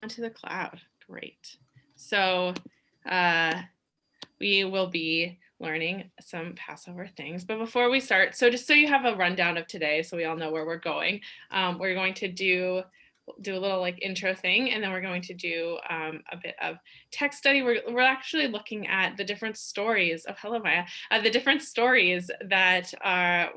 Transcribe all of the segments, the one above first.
onto the cloud. Great. So we will be learning some Passover things. But before we start, so just so you have a rundown of today, so we all know where we're going to do a little like intro thing, and then we're going to do a bit of text study. We're actually looking at the different stories of the different stories that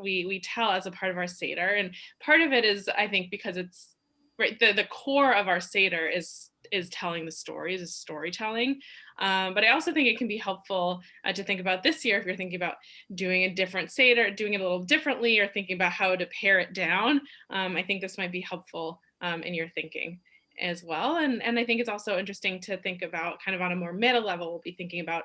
we tell as a part of our Seder. And part of it is, I think, because it's right, the core of our Seder is telling the stories, is storytelling. But I also think it can be helpful to think about this year if you're thinking about doing a different Seder, doing it a little differently, or thinking about how to pare it down. I think this might be helpful in your thinking as well. And I think it's also interesting to think about kind of on a more meta level, we'll be thinking about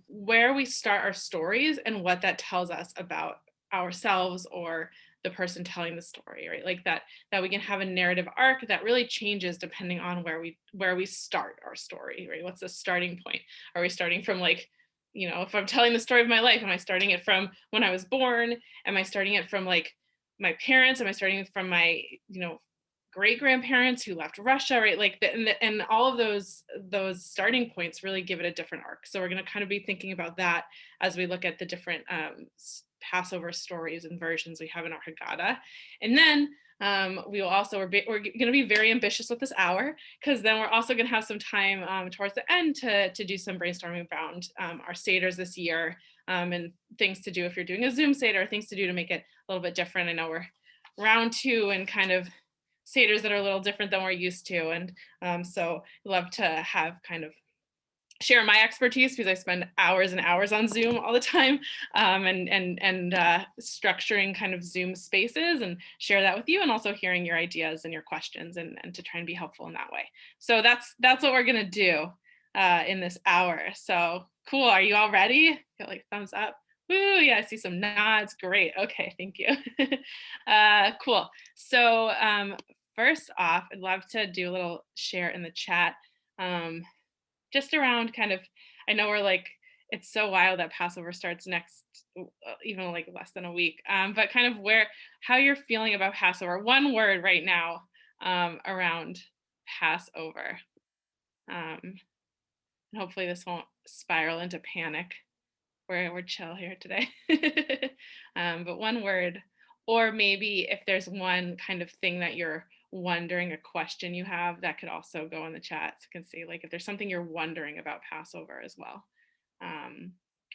where we start our stories and what that tells us about ourselves or the person telling the story, right? Like that we can have a narrative arc that really changes depending on where we start our story, right? What's the starting point? Are we starting from like, if I'm telling the story of my life, am I starting it from when I was born? Am I starting it from like my parents? Am I starting it from my, great grandparents who left Russia, right? Like and all of those starting points really give it a different arc. So we're going to kind of be thinking about that as we look at the different Passover stories and versions we have in our Haggadah. And then we're going to be very ambitious with this hour, because then we're also going to have some time towards the end to do some brainstorming around our seders this year, and things to do if you're doing a Zoom seder, things to do to make it a little bit different. I know we're round 2 and kind of seders that are a little different than we're used to. And so I'd love to have kind of share my expertise, because I spend hours and hours on Zoom all the time, and structuring kind of Zoom spaces, and share that with you, and also hearing your ideas and your questions, and to try and be helpful in that way. So that's what we're going to do in this hour. So cool. Are you all ready? Got like thumbs up. Woo, yeah, I see some nods. Great. Okay, thank you. Cool. So first off, I'd love to do a little share in the chat. Just around kind of, I know we're like, it's so wild that Passover starts next, even like less than a week, but kind of how you're feeling about Passover. One word right now around Passover. And hopefully this won't spiral into panic. We're chill here today. But one word, or maybe if there's one kind of thing that you're wondering, a question you have, that could also go in the chat. So you can see like if there's something you're wondering about Passover as well,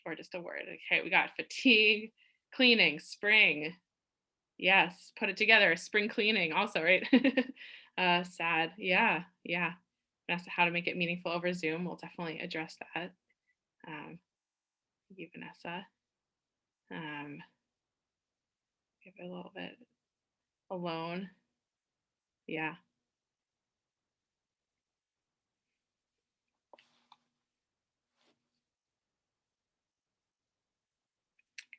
or just a word. Okay, we got fatigue, cleaning, spring. Yes, put it together. Spring cleaning also, right? Sad. Yeah. Vanessa, how to make it meaningful over Zoom. We'll definitely address that. Thank you, Vanessa. Give it a little bit alone. Yeah.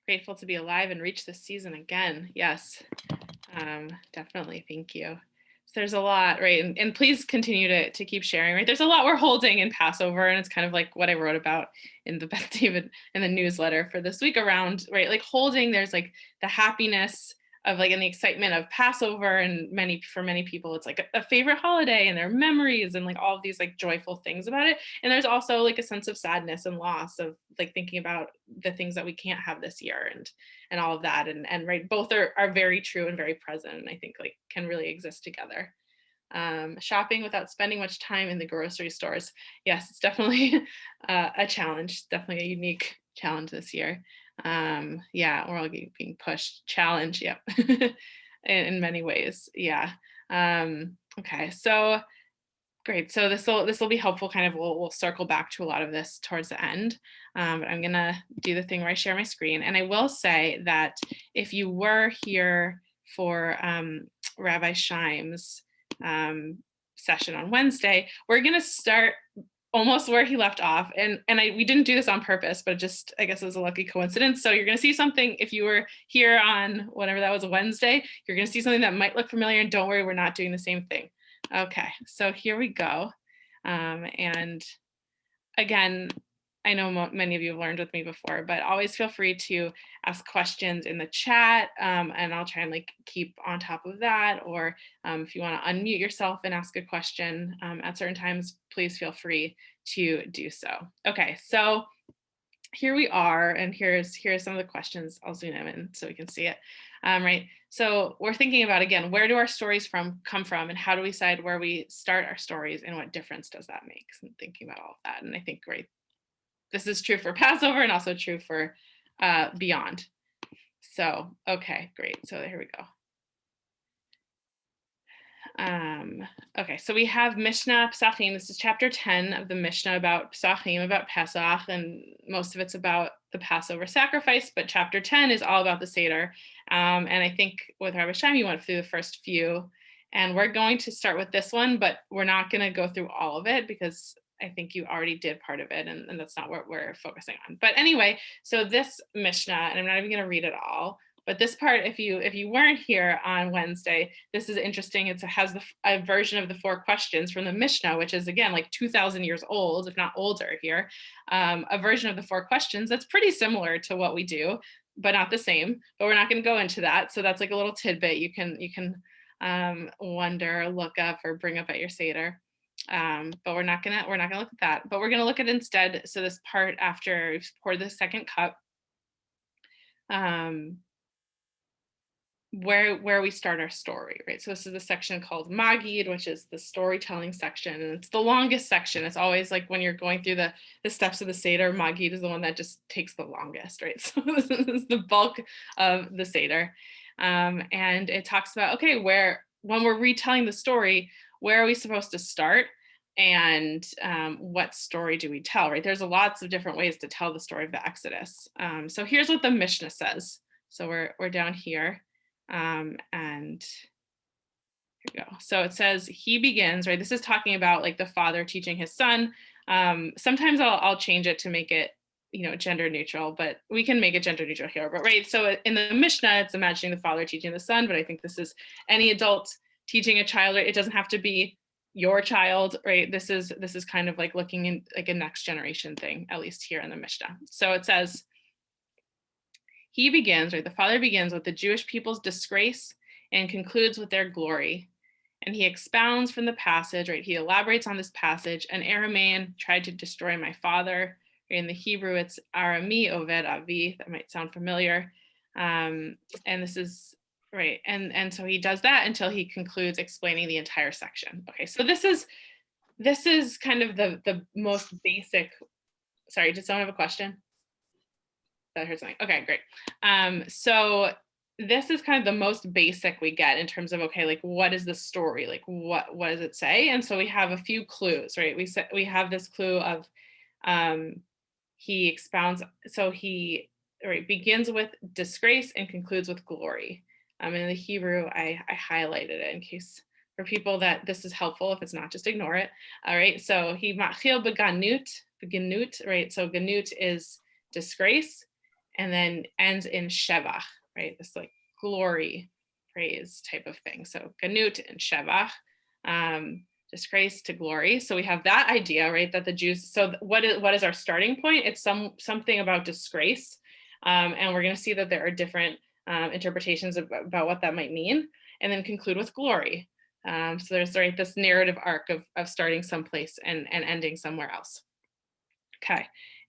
Grateful to be alive and reach this season again. Yes, definitely. Thank you. So there's a lot, right? And please continue to keep sharing, right? There's a lot we're holding in Passover, and it's kind of like what I wrote about in the Beth David in the newsletter for this week around, right? Like holding, there's like the happiness of like, and the excitement of Passover, and for many people, it's like a favorite holiday, and their memories, and like all of these like joyful things about it. And there's also like a sense of sadness and loss of like thinking about the things that we can't have this year, and all of that. And right, both are very true and very present, and I think like can really exist together. Shopping without spending much time in the grocery stores. Yes, it's definitely a challenge, definitely a unique challenge this year. Yeah, we're all being pushed. Challenge, yep. in many ways, yeah. Okay, so great. So this will be helpful. Kind of, we'll circle back to a lot of this towards the end. But I'm gonna do the thing where I share my screen, and I will say that if you were here for Rabbi Scheim's session on Wednesday, we're gonna start almost where he left off, and we didn't do this on purpose, but just I guess it was a lucky coincidence. So you're gonna see something if you were here on whatever that was, a Wednesday. You're gonna see something that might look familiar, and don't worry, we're not doing the same thing. Okay, so here we go. And again, I know many of you have learned with me before, but always feel free to ask questions in the chat, and I'll try and like keep on top of that. Or if you want to unmute yourself and ask a question at certain times, please feel free to do so. Okay, so here we are, and here's some of the questions. I'll zoom in so we can see it. Right. So we're thinking about, again, where do our stories come from, and how do we decide where we start our stories, and what difference does that make? So I'm thinking about all of that, and I think, right, this is true for Passover and also true for beyond. So, okay, great. So here we go. Okay, so we have Mishnah Pesachim. This is chapter 10 of the Mishnah about Pesachim, about Pesach, and most of it's about the Passover sacrifice, but chapter 10 is all about the Seder. And I think with Rabbi Shem, you went through the first few, and we're going to start with this one, but we're not going to go through all of it because I think you already did part of it, and that's not what we're focusing on. But anyway, so this Mishnah, and I'm not even going to read it all, but this part, if you weren't here on Wednesday, this is interesting. It has a version of the 4 questions from the Mishnah, which is, again, like 2,000 years old, if not older here. A version of the 4 questions that's pretty similar to what we do, but not the same. But we're not going to go into that. So that's like a little tidbit you can wonder, look up, or bring up at your Seder. But we're not gonna look at that. But we're gonna look at instead. So this part after we've poured the second cup. Where we start our story, right? So this is the section called Magid, which is the storytelling section, and it's the longest section. It's always like when you're going through the steps of the Seder, Magid is the one that just takes the longest, right? So this is the bulk of the Seder, and it talks about, okay, when we're retelling the story, where are we supposed to start, and what story do we tell, right? There's lots of different ways to tell the story of the Exodus. So here's what the Mishnah says. So we're down here. And here we go. So it says he begins, right? This is talking about like the father teaching his son. Sometimes I'll change it to make it, gender neutral, but we can make it gender neutral here. But right, so in the Mishnah, it's imagining the father teaching the son, but I think this is any adult teaching a child, right? It doesn't have to be your child, right? This is kind of like looking in like a next generation thing, at least here in the Mishnah. So it says, he begins, right? The father begins with the Jewish people's disgrace and concludes with their glory. And he expounds from the passage, right? He elaborates on this passage. An Aramaean tried to destroy my father. In the Hebrew, it's Arami Oved Avi. That might sound familiar. And this is, right. And so he does that until he concludes explaining the entire section. Okay, so this is kind of the most basic. Sorry, did someone have a question? That heard something. Okay, great. So this is kind of the most basic we get in terms of, okay, like what is the story? Like what does it say? And so we have a few clues, right? We have this clue of he expounds. So he begins with disgrace and concludes with glory. In the Hebrew, I highlighted it in case for people that this is helpful. If it's not, just ignore it. All right. So he machil beganut, right? So ganut is disgrace, and then ends in shevach, right? This like glory, praise type of thing. So ganut and shevach, disgrace to glory. So we have that idea, right? That the Jews. So what is our starting point? It's something about disgrace, and we're going to see that there are different interpretations about what that might mean, and then conclude with glory. So there's this narrative arc of starting someplace and ending somewhere else. Okay,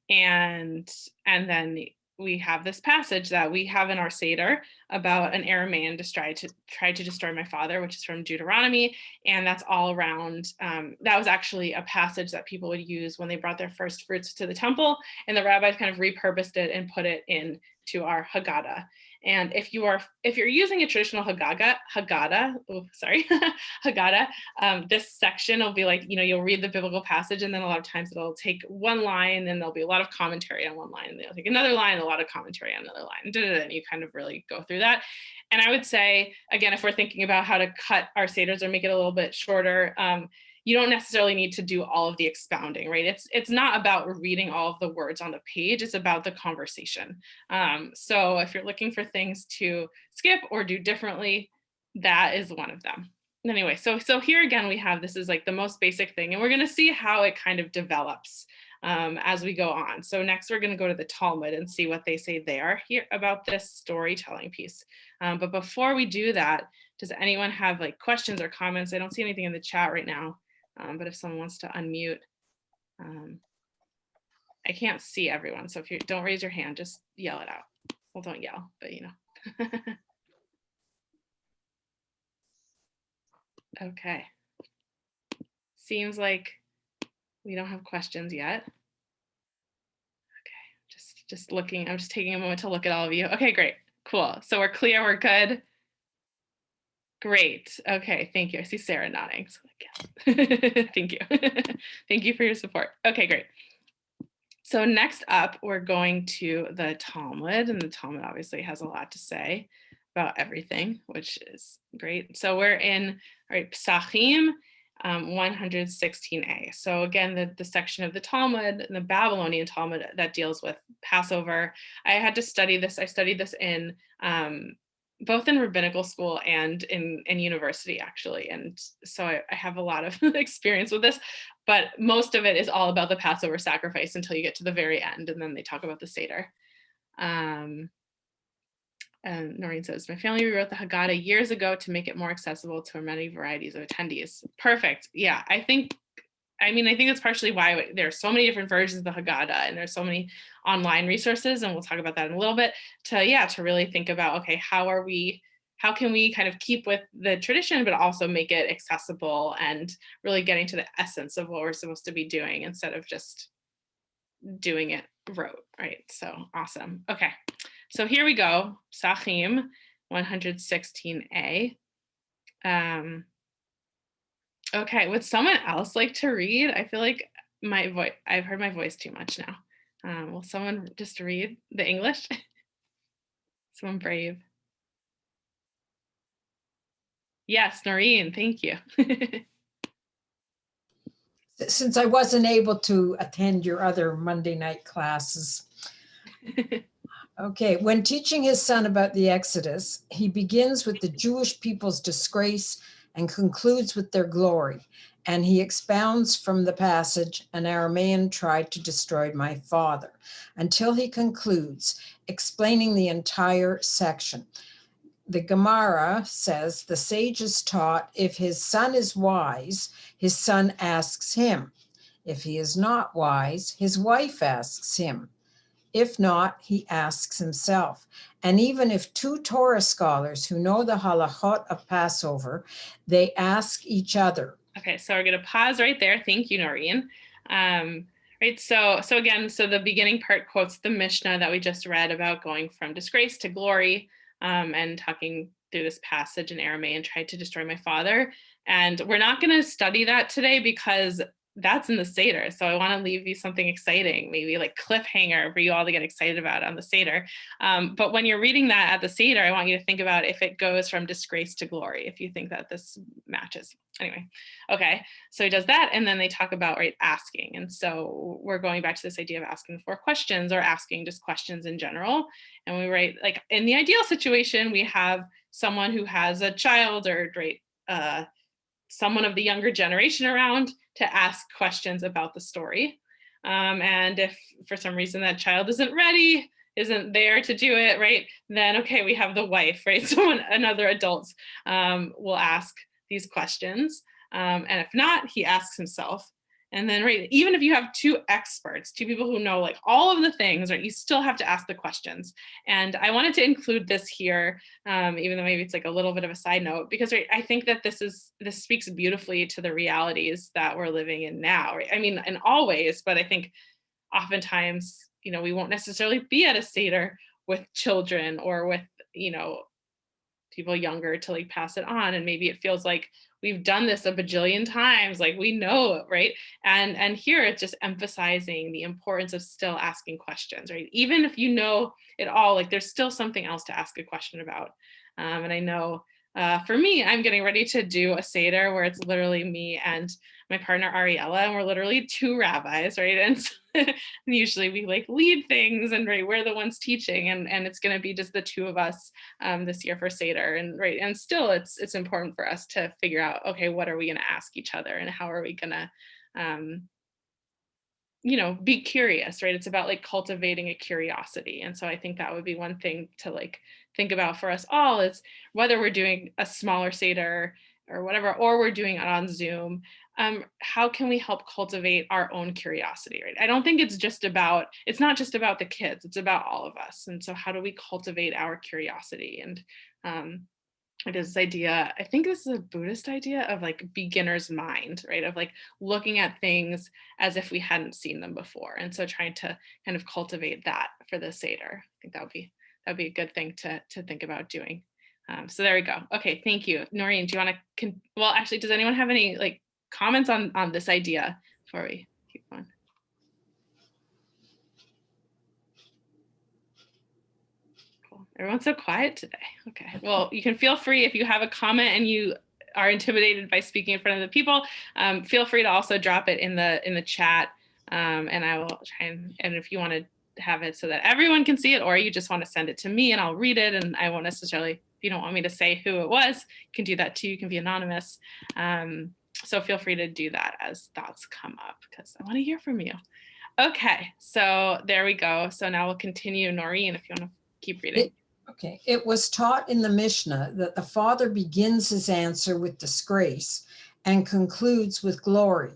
and then we have this passage that we have in our Seder about an Aramaean tried to destroy my father, which is from Deuteronomy, and that's all around. That was actually a passage that people would use when they brought their first fruits to the temple, and the rabbis kind of repurposed it and put it into our hagaddah. And if you're using a traditional hagaddah, this section will be like, you'll read the biblical passage, and then a lot of times it'll take one line, and there'll be a lot of commentary on one line, and they'll take another line, a lot of commentary on another line, and you kind of really go through that. And I would say, again, if we're thinking about how to cut our seders or make it a little bit shorter, you don't necessarily need to do all of the expounding, right? It's not about reading all of the words on the page, it's about the conversation. So if you're looking for things to skip or do differently, that is one of them. Anyway, so here again, we have, this is like the most basic thing, and we're going to see how it kind of develops as we go on. So next we're going to go to the Talmud and see what they say there here about this storytelling piece. But before we do that, does anyone have like questions or comments? I don't see anything in the chat right now, but if someone wants to unmute, I can't see everyone. So if you don't raise your hand, just yell it out. Well, don't yell, but you know. Okay. Seems like we don't have questions yet. Okay, just looking, I'm just taking a moment to look at all of you. Okay, great, cool. So we're clear, we're good. Great, okay, thank you. I see Sarah nodding, so yes. Thank you. Thank you for your support. Okay, great. So next up, we're going to the Talmud, and the Talmud obviously has a lot to say about everything, which is great. So we're in, all right, Psachim 116a. So again, the section of the Talmud, the Babylonian Talmud that deals with Passover. I had to study this. I studied this in both in rabbinical school and in university, actually. And so I have a lot of experience with this, but most of it is all about the Passover sacrifice until you get to the very end, and then they talk about the Seder. And Noreen says, my family rewrote the Haggadah years ago to make it more accessible to many varieties of attendees. Perfect. Yeah, I think that's partially why there's so many different versions of the Haggadah, and there's so many online resources, and we'll talk about that in a little bit, to really think about, okay, how can we kind of keep with the tradition, but also make it accessible and really getting to the essence of what we're supposed to be doing instead of just doing it rote, right? So awesome. Okay. So here we go, Psachim 116a. Okay, would someone else like to read? I feel like I've heard my voice too much now. Will someone just read the English? Someone brave. Yes, Noreen, thank you. Since I wasn't able to attend your other Monday night classes. Okay, when teaching his son about the Exodus, he begins with the Jewish people's disgrace and concludes with their glory. And he expounds from the passage, an Aramean tried to destroy my father, until he concludes, explaining the entire section. The Gemara says, the sages taught, if his son is wise, his son asks him. If he is not wise, his wife asks him. If not, he asks himself. And even if two Torah scholars who know the halachot of Passover, they ask each other. Okay, so we're going to pause right there. Thank you, Noreen. Right, so again, the beginning part quotes the Mishnah that we just read about going from disgrace to glory, and talking through this passage in Aramaic and tried to destroy my father. And we're not going to study that today because that's in the Seder. So I want to leave you something exciting, maybe like cliffhanger for you all to get excited about on the Seder. But when you're reading that at the Seder, I want you to think about if it goes from disgrace to glory, if you think that this matches. Anyway, okay, so he does that, and then they talk about, right, asking. And so we're going back to this idea of asking 4 questions, or asking just questions in general. And we write, like, in the ideal situation, we have someone who has a child, or someone of the younger generation around to ask questions about the story. And if for some reason that child isn't ready, isn't there to do it, right, then okay, we have the wife, right? Another adult will ask these questions. And if not, he asks himself. And then, right, even if you have 2 experts, 2 people who know like all of the things, right, you still have to ask the questions. And I wanted to include this here, even though maybe it's like a little bit of a side note, because, right, I think that this speaks beautifully to the realities that we're living in now, right? I mean, in all ways, but I think oftentimes, we won't necessarily be at a Seder with children or with, people younger to like pass it on. And maybe it feels like we've done this a bajillion times, like we know, right? And here it's just emphasizing the importance of still asking questions, right? Even if you know it all, like there's still something else to ask a question about. And I know for me, I'm getting ready to do a Seder where it's literally me and my partner Ariella, and we're literally 2 rabbis, right? And so, usually we like lead things, and right, we're the ones teaching, and it's going to be just the 2 of us this year for Seder, and right, and still it's important for us to figure out, okay, what are we going to ask each other, and how are we going to be curious, right? It's about like cultivating a curiosity. And so I think that would be one thing to like think about for us all is whether we're doing a smaller Seder or whatever, or we're doing it on Zoom, how can we help cultivate our own curiosity, right? I don't think it's not just about the kids, it's about all of us. And so how do we cultivate our curiosity? And um, it is this idea, I think this is a Buddhist idea of like beginner's mind, right? Of like looking at things as if we hadn't seen them before. And so trying to kind of cultivate that for the Seder. I think that would be a good thing to think about doing. So there we go. Okay, thank you. Noreen, do you want to, well, actually, does anyone have any like comments on this idea before we keep going? Cool. Everyone's so quiet today. Okay. Well, you can feel free if you have a comment and you are intimidated by speaking in front of the people, feel free to also drop it in the chat, and I will try and if you want to have it so that everyone can see it, or you just want to send it to me and I'll read it, and I won't necessarily, if you don't want me to say who it was, you can do that too. You can be anonymous. So feel free to do that as thoughts come up because I want to hear from you. Okay, so there we go. So now we'll continue. Noreen, if you want to keep reading. It was taught in the Mishnah that the father begins his answer with disgrace and concludes with glory.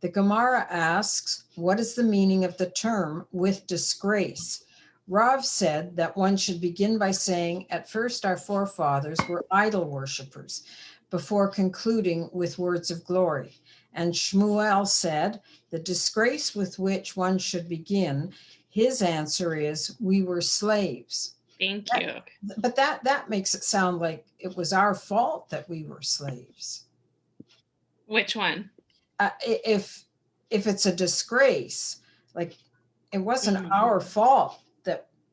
The Gemara asks, what is the meaning of the term with disgrace? Rav said that one should begin by saying, at first our forefathers were idol worshippers, before concluding with words of glory. And Shmuel said, the disgrace with which one should begin, his answer is, we were slaves. Thank you. But that makes it sound like it was our fault that we were slaves. Which one? If it's a disgrace, like it wasn't our fault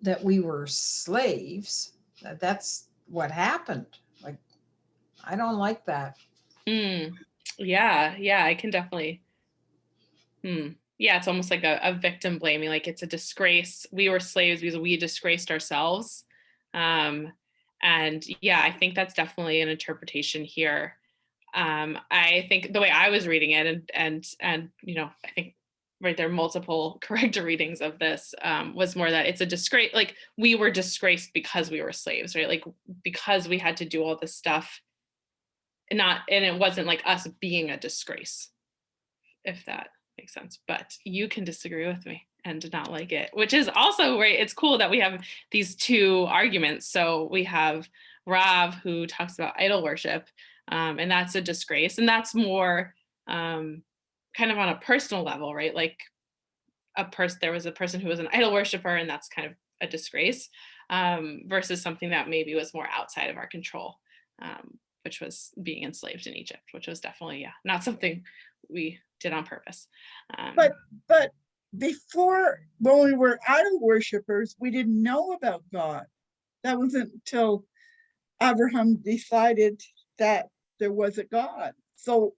that we were slaves. That's what happened. Like, I don't like that. Yeah, I can definitely. Yeah, it's almost like a victim blaming, like it's a disgrace. We were slaves because we disgraced ourselves. And yeah, I think that's definitely an interpretation here. I think the way I was reading it, and I think right there are multiple correct readings of this, was more that it's a disgrace, like we were disgraced because we were slaves, right? Like because we had to do all this stuff, and it wasn't like us being a disgrace, if that makes sense. But you can disagree with me and not like it, which is also right. It's cool that we have these two arguments. So we have Rav, who talks about idol worship, and that's a disgrace, and that's more kind of on a personal level, right? Like there was a person who was an idol worshiper, and that's kind of a disgrace, versus something that maybe was more outside of our control, which was being enslaved in Egypt, which was definitely not something we did on purpose. But before, when we were idol worshippers, we didn't know about God. That wasn't until Abraham decided that there was a God. So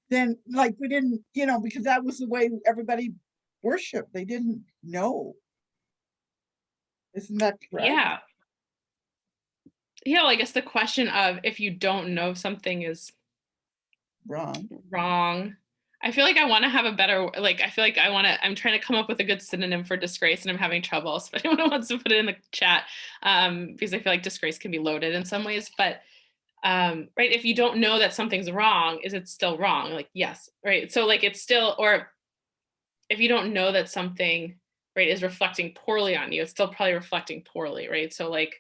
then, like, we didn't, because that was the way everybody worshiped. They didn't know. Isn't that correct? Yeah, well, I guess the question of if you don't know something is wrong. I feel like I want to have a better, like, I'm trying to come up with a good synonym for disgrace, and I'm having trouble. So if anyone wants to put it in the chat, because I feel like disgrace can be loaded in some ways. But right, if you don't know that something's wrong, is it still wrong? Like, yes, right. So like it's still, or if you don't know that something, right, is reflecting poorly on you, it's still probably reflecting poorly, right? So like,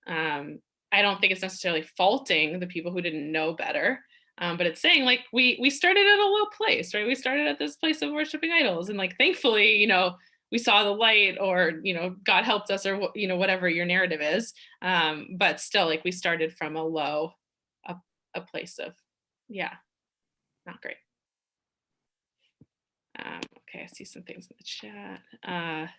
I don't think it's necessarily faulting the people who didn't know better, but it's saying like we started at a low place, right? We started at this place of worshiping idols, and like thankfully, we saw the light, or God helped us, or whatever your narrative is. But still, like we started from a place of not great. Okay, I see some things in the chat.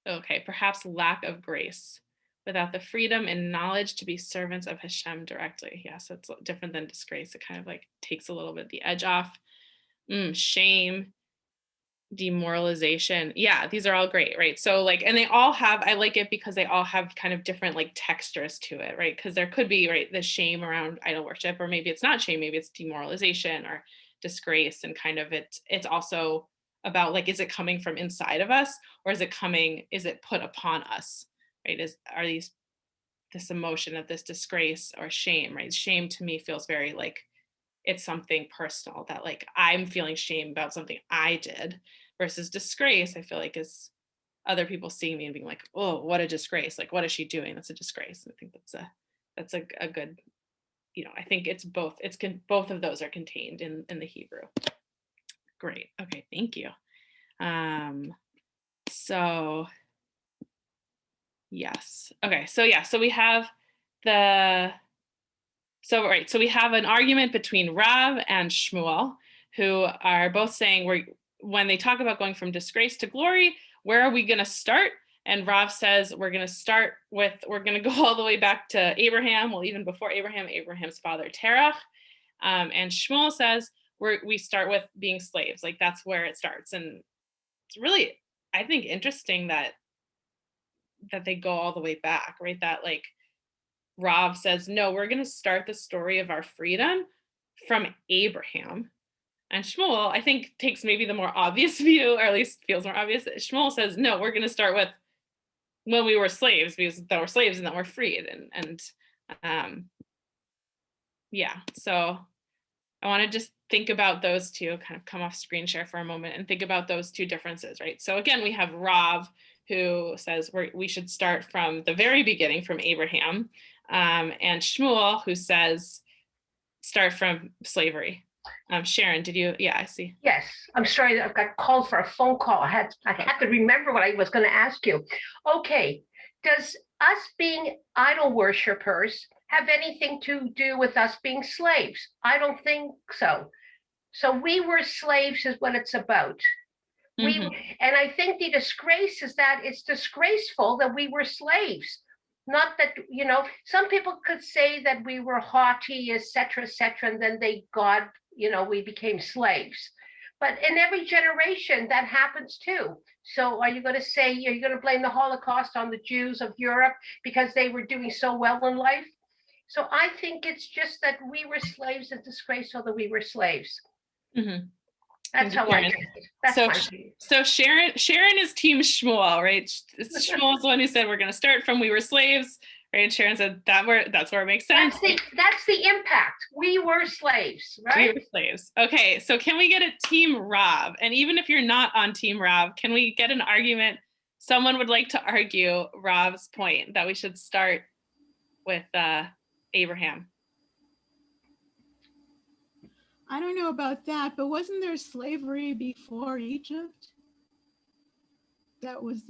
Okay, perhaps lack of grace, without the freedom and knowledge to be servants of Hashem directly. Yeah, so it's different than disgrace. It kind of like takes a little bit the edge off. Shame, demoralization. Yeah, these are all great, right? So like, and they all have, I like it because they all have kind of different like textures to it, right? Because there could be, right, the shame around idol worship, or maybe it's not shame, maybe it's demoralization or disgrace, and kind of it's also about like, is it coming from inside of us, or is it put upon us, right? Are these this emotion of this disgrace or shame, right? Shame to me feels very like it's something personal, that like I'm feeling shame about something I did, versus disgrace, I feel like is other people seeing me and being like, oh, what a disgrace. Like, what is she doing? That's a disgrace. I think that's a good, I think it's both. Both of those are contained in the Hebrew. Great. Okay. Thank you. So yes. Okay. So yeah. So we have so we have an argument between Rav and Shmuel, who are both saying when they talk about going from disgrace to glory, where are we going to start? And Rav says we're going to go all the way back to Abraham. Well, even before Abraham, Abraham's father Terach. And Shmuel says we start with being slaves. Like that's where it starts. And it's really, I think, interesting that they go all the way back, right? That like Rav says, no, we're going to start the story of our freedom from Abraham. And Shmuel, I think, takes maybe the more obvious view, or at least feels more obvious. Shmuel says, no, we're going to start with when we were slaves, because then we're slaves and then we're freed. And yeah, so I want to just think about those two, kind of come off screen share for a moment and think about those two differences, right? So again, we have Rav, who says we should start from the very beginning, from Abraham, and Shmuel, who says start from slavery. Sharon, did you? Yeah, I see. Yes, I'm sorry, I've got called for a phone call. I had to remember what I was going to ask you. Okay, does us being idol worshipers have anything to do with us being slaves? I don't think so. So we were slaves is what it's about. And I think the disgrace is that it's disgraceful that we were slaves. Not that, some people could say that we were haughty, et cetera, and then we became slaves. But in every generation, that happens too. So are you going to blame the Holocaust on the Jews of Europe because they were doing so well in life? So I think it's just that we were slaves and disgraceful that we were slaves. That's how I think it. That's my view. So Sharon is team Shmuel, right? Shmuel's the one who said we're going to start from we were slaves, right? And Sharon said that's where it makes sense. That's the impact. We were slaves, right? We were slaves. Okay, so can we get a team Rav? And even if you're not on team Rav, can we get an argument? Someone would like to argue Rav's point that we should start with Abraham. I don't know about that, but wasn't there slavery before Egypt? That was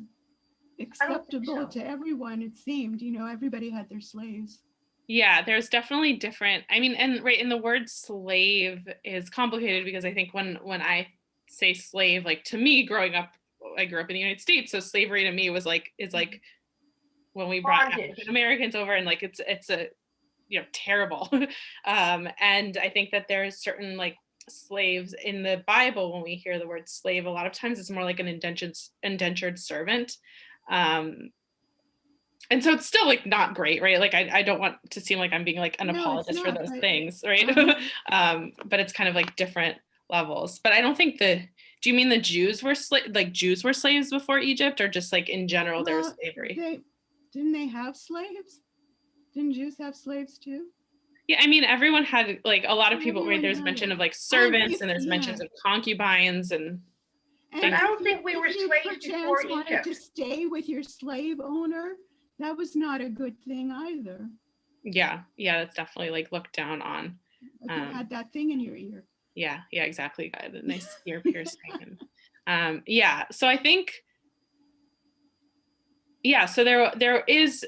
acceptable to everyone, it seemed. Everybody had their slaves. Yeah, there's definitely different. I mean, and right, and the word slave is complicated because I think when I say slave, like to me growing up, I grew up in the United States, so slavery to me is like when we brought African Americans over, and like it's a terrible. And I think that there's certain like slaves in the Bible. When we hear the word slave, a lot of times it's more like an indentured servant. And so it's still like not great, right? Like I don't want to seem like I'm being like an apologist for those things, right? But it's kind of like different levels. But I don't think do you mean the Jews were Jews were slaves before Egypt, or just like in general there was slavery? Didn't they have slaves? Didn't Jews have slaves too? Yeah, I mean, everyone had, like, a lot of people, right? There's mention of like servants, and there's mentions of concubines and I don't think we were slaves before Egypt. Wanted to stay with your slave owner, that was not a good thing either. Yeah, that's definitely like looked down on. Like you had that thing in your ear. Yeah, exactly. Got a nice ear piercing. Yeah, so I think, so there is,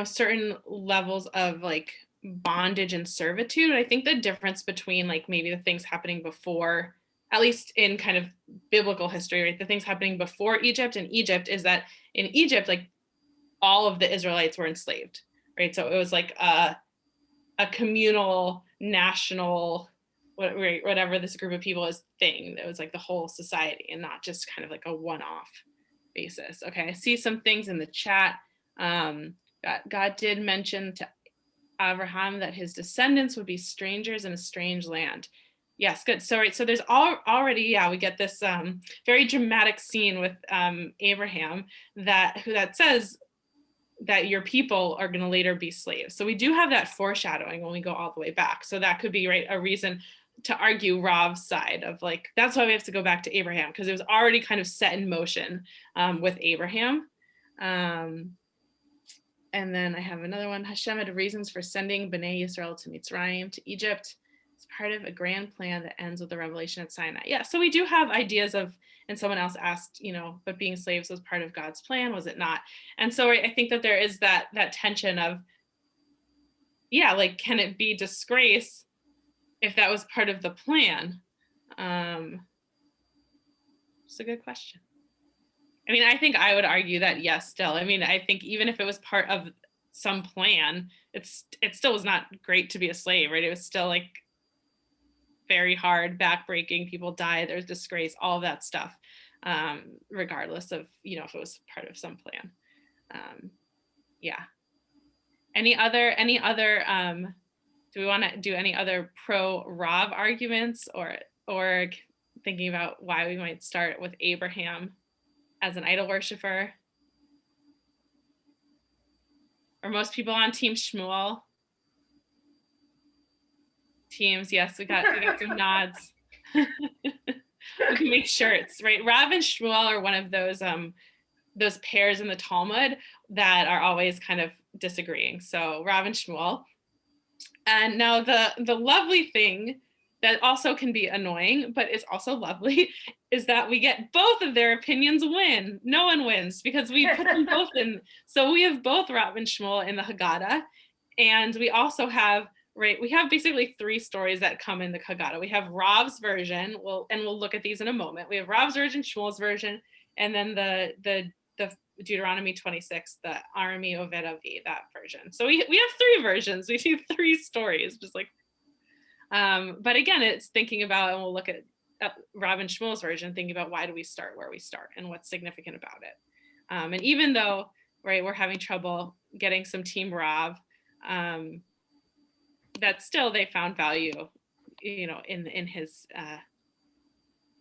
certain levels of like bondage and servitude. I think the difference between like maybe the things happening before, at least in kind of biblical history, right? The things happening before Egypt and Egypt is that in Egypt, like all of the Israelites were enslaved, right? So it was like a communal, national, whatever this group of people is thing. It was like the whole society and not just kind of like a one-off basis. Okay, I see some things in the chat. God did mention to Abraham that his descendants would be strangers in a strange land. Yes, good. So, right, so there's already, yeah, we get this very dramatic scene with Abraham that says that your people are going to later be slaves. So we do have that foreshadowing when we go all the way back. So that could be, right, a reason to argue Rav's side of like, that's why we have to go back to Abraham, because it was already kind of set in motion with Abraham. And then I have another one. Hashem had reasons for sending Bnei Yisrael to Mitzrayim, to Egypt. It's part of a grand plan that ends with the revelation at Sinai. Yeah, so we do have ideas of, and someone else asked, but being slaves was part of God's plan, was it not? And so I think that there is that tension of, yeah, like, can it be disgrace if that was part of the plan? It's a good question. I mean, I think I would argue that yes, still. I mean, I think even if it was part of some plan, it still was not great to be a slave, right? It was still like very hard, backbreaking, people died, there's disgrace, all of that stuff, regardless of, if it was part of some plan. Yeah. Any other, do we want to do any other pro-Rav arguments or thinking about why we might start with Abraham as an idol worshiper? Are most people on Team Shmuel? Teams, yes, we got some nods. We can make shirts, right? Rav and Shmuel are one of those pairs in the Talmud that are always kind of disagreeing. So Rav and Shmuel. And now the lovely thing that also can be annoying, but it's also lovely, is that we get both of their opinions win. No one wins because we put them both in. So we have both Rav and Shmuel in the Haggadah. And we also have, right, we have basically 3 stories that come in the Haggadah. We have Rav's version, we'll look at these in a moment. We have Rav's version, Shmuel's version, and then the Deuteronomy 26, the Arami Oved Avi, that version. So we have 3 versions. We do 3 stories, just like, but again, it's thinking about, and we'll look at Rav and Shmuel's version, thinking about why do we start where we start and what's significant about it. And even though, right, we're having trouble getting some Team Rav, that still they found value, in his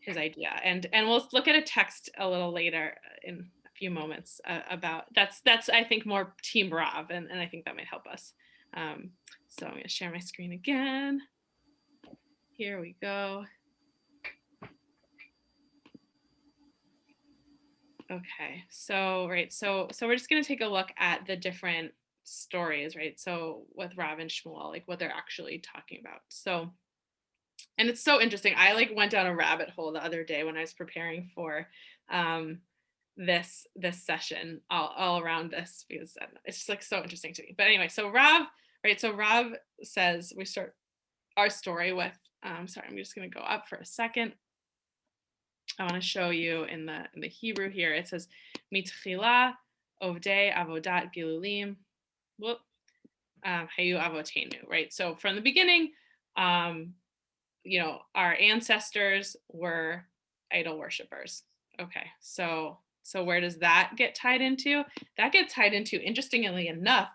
idea. And we'll look at a text a little later in a few moments about that's I think more Team Rav, and I think that might help us. So I'm going to share my screen again. Here we go. Okay, so right, so we're just going to take a look at the different stories, right? So with Rav and Shmuel, like what they're actually talking about. So, and it's so interesting. I like went down a rabbit hole the other day when I was preparing for this session all around this, because it's just like so interesting to me. But anyway, so Rav, right? So Rav says, we start our story with, sorry, I'm just going to go up for a second. I want to show you in the Hebrew here. It says, Mitchila ovdei avodat gilulim. Whoop. Hayu avotenu, right? So from the beginning, our ancestors were idol worshipers. Okay, so where does that get tied into? That gets tied into, interestingly enough,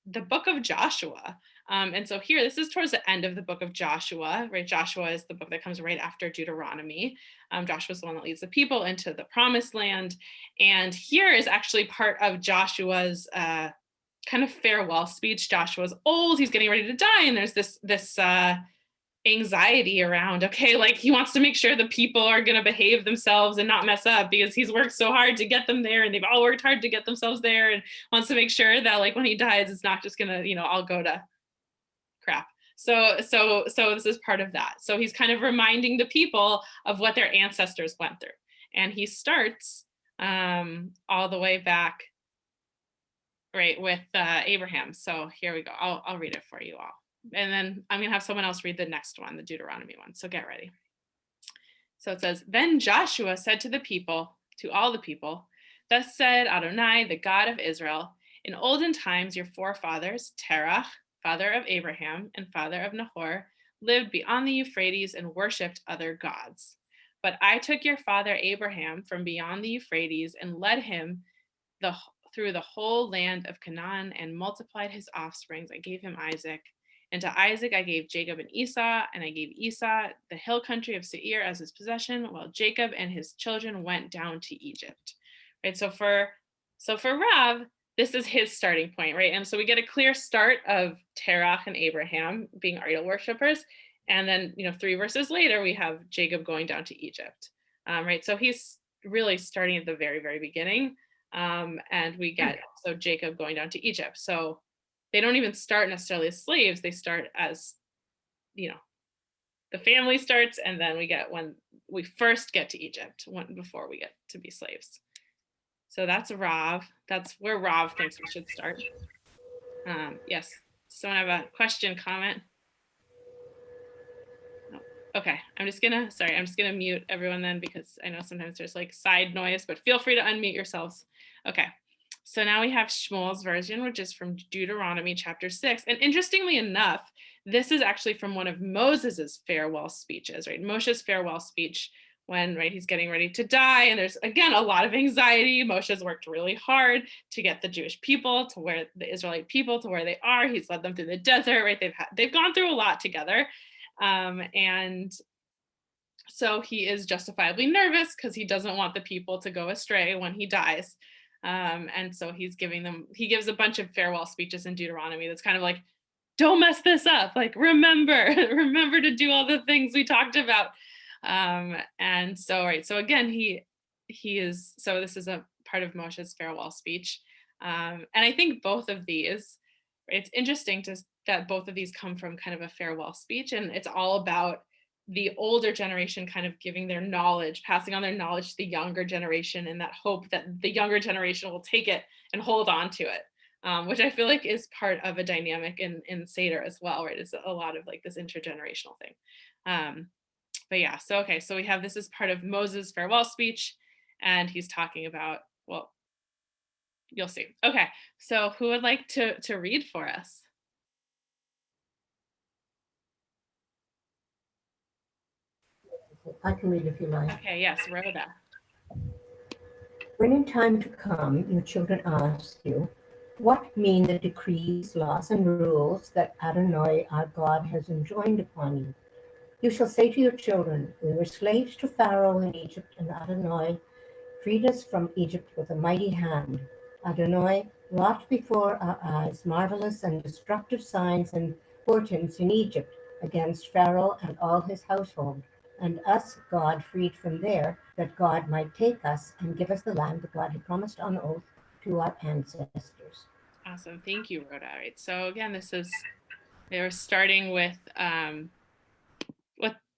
the book of Joshua. And so here, this is towards the end of the book of Joshua, right? Joshua is the book that comes right after Deuteronomy. Joshua is the one that leads the people into the promised land. And here is actually part of Joshua's kind of farewell speech. Joshua's old, he's getting ready to die. And there's this anxiety around, okay, like he wants to make sure the people are going to behave themselves and not mess up because he's worked so hard to get them there and they've all worked hard to get themselves there, and wants to make sure that like when he dies, it's not just going to, all go to crap. So this is part of that. So he's kind of reminding the people of what their ancestors went through. And he starts all the way back, right, with Abraham. So here we go. I'll read it for you all. And then I'm going to have someone else read the next one, the Deuteronomy one. So get ready. So it says, then Joshua said to the people, to all the people, thus said Adonai, the God of Israel, in olden times your forefathers, Terach, father of Abraham and father of Nahor, lived beyond the Euphrates and worshipped other gods. But I took your father Abraham from beyond the Euphrates and led him through the whole land of Canaan and multiplied his offsprings. I gave him Isaac And to Isaac I gave Jacob and Esau, and I gave Esau the hill country of Seir as his possession, while Jacob and his children went down to Egypt. Right. So for Rav, this is his starting point, right? And so we get a clear start of Terach and Abraham being idol worshippers. And then, 3 verses later, we have Jacob going down to Egypt, right? So he's really starting at the very, very beginning. And we get, so Jacob going down to Egypt. So they don't even start necessarily as slaves. They start as, the family starts, and then we get when we first get to Egypt, before we get to be slaves. So that's Rav. That's where Rav thinks we should start. Yes. Someone have a question, comment? Okay, I'm just gonna mute everyone then, because I know sometimes there's like side noise, but feel free to unmute yourselves. Okay, so now we have Shmuel's version, which is from Deuteronomy chapter 6. And interestingly enough, this is actually from one of Moses's farewell speeches, right? Moshe's farewell speech when, right, he's getting ready to die. And there's, again, a lot of anxiety. Moshe's worked really hard to get the Jewish people to where the Israelite people to where they are. He's led them through the desert, right? They've gone through a lot together. And so he is justifiably nervous because he doesn't want the people to go astray when he dies. And so he gives a bunch of farewell speeches in Deuteronomy that's kind of like, don't mess this up. Like, remember to do all the things we talked about. And so, right. So again, this is a part of Moshe's farewell speech. And I think both of these, it's interesting that both of these come from kind of a farewell speech, and it's all about the older generation kind of giving their knowledge, passing on their knowledge to the younger generation, and that hope that the younger generation will take it and hold on to it, which I feel like is part of a dynamic in Seder as well, right? It's a lot of like this intergenerational thing. But yeah, so okay, so we have, this is part of Moses' farewell speech, and he's talking about, well, you'll see. Okay, so who would like to read for us? I can read if you like. Okay, yes, Rhoda. When in time to come, your children ask you, what mean the decrees, laws, and rules that Adonai, our God, has enjoined upon you? You shall say to your children, we were slaves to Pharaoh in Egypt, and Adonai freed us from Egypt with a mighty hand. Adonai wrought before our eyes marvelous and destructive signs and portents in Egypt against Pharaoh and all his household. And us God freed from there, that God might take us and give us the land that God had promised on oath to our ancestors. Awesome, thank you, Rhoda. All right, so again, they were starting with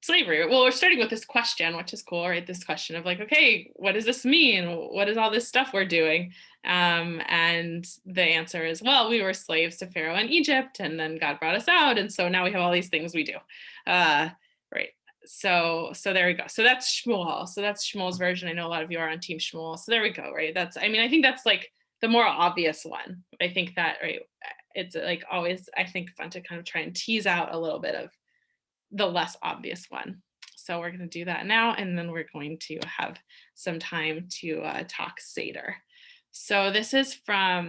slavery. Well, we're starting with this question, which is cool, right? This question of like, okay, what does this mean? What is all this stuff we're doing? And the answer is, well, we were slaves to Pharaoh in Egypt, and then God brought us out, and so now we have all these things we do, right? So there we go. So that's Shmuel. So that's Shmuel's version. I know a lot of you are on Team Shmuel. So there we go, right? I think that's like the more obvious one. I think that, right, it's like always, I think, fun to kind of try and tease out a little bit of the less obvious one. So we're going to do that now, and then we're going to have some time to talk Seder. So this is by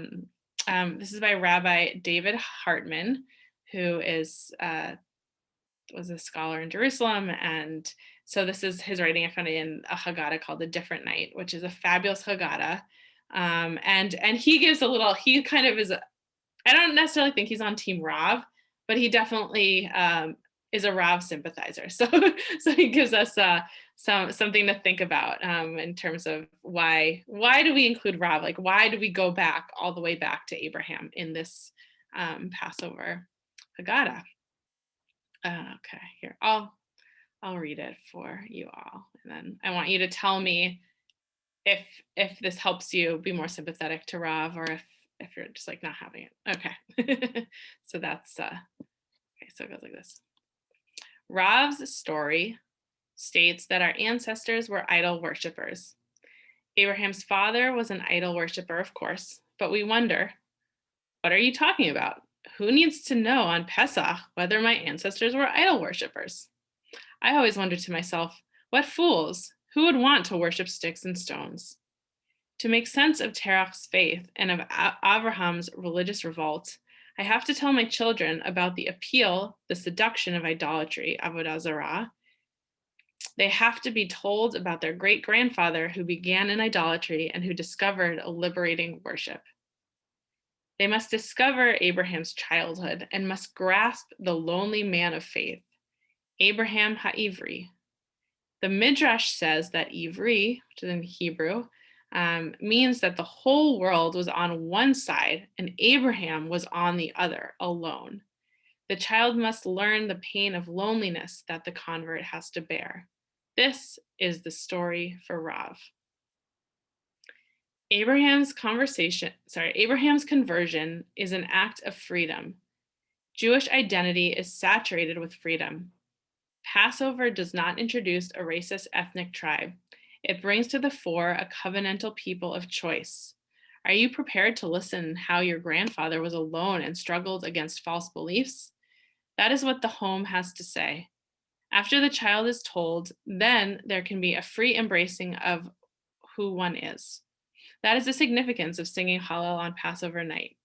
Rabbi David Hartman, who was a scholar in Jerusalem. And so this is his writing. I found it in a hagaddah called The Different Night, which is a fabulous hagaddah. And he gives he kind of is, I don't necessarily think he's on Team Rav, but he definitely is a Rav sympathizer. So he gives us something to think about in terms of why do we include Rav? Like, why do we go back all the way back to Abraham in this Passover Haggadah? Okay, here, I'll read it for you all, and then I want you to tell me if this helps you be more sympathetic to Rav, or if you're just like not having it. Okay, so that's okay. So it goes like this. Rav's story states that our ancestors were idol worshippers. Abraham's father was an idol worshiper, of course, but we wonder, what are you talking about? Who needs to know on Pesach whether my ancestors were idol worshippers? I always wondered to myself, what fools? Who would want to worship sticks and stones? To make sense of Terach's faith and of Abraham's religious revolt, I have to tell my children about the appeal, the seduction of idolatry, avodah zarah. They have to be told about their great-grandfather who began in idolatry and who discovered a liberating worship. They must discover Abraham's childhood and must grasp the lonely man of faith, Abraham ha'ivri. The Midrash says that ivri, which is in Hebrew, means that the whole world was on one side and Abraham was on the other, alone. The child must learn the pain of loneliness that the convert has to bear. This is the story for Rav. Abraham's conversion is an act of freedom. Jewish identity is saturated with freedom. Passover does not introduce a racist ethnic tribe. It brings to the fore a covenantal people of choice. Are you prepared to listen how your grandfather was alone and struggled against false beliefs? That is what the home has to say. After the child is told, then there can be a free embracing of who one is. That is the significance of singing Hallel on Passover night.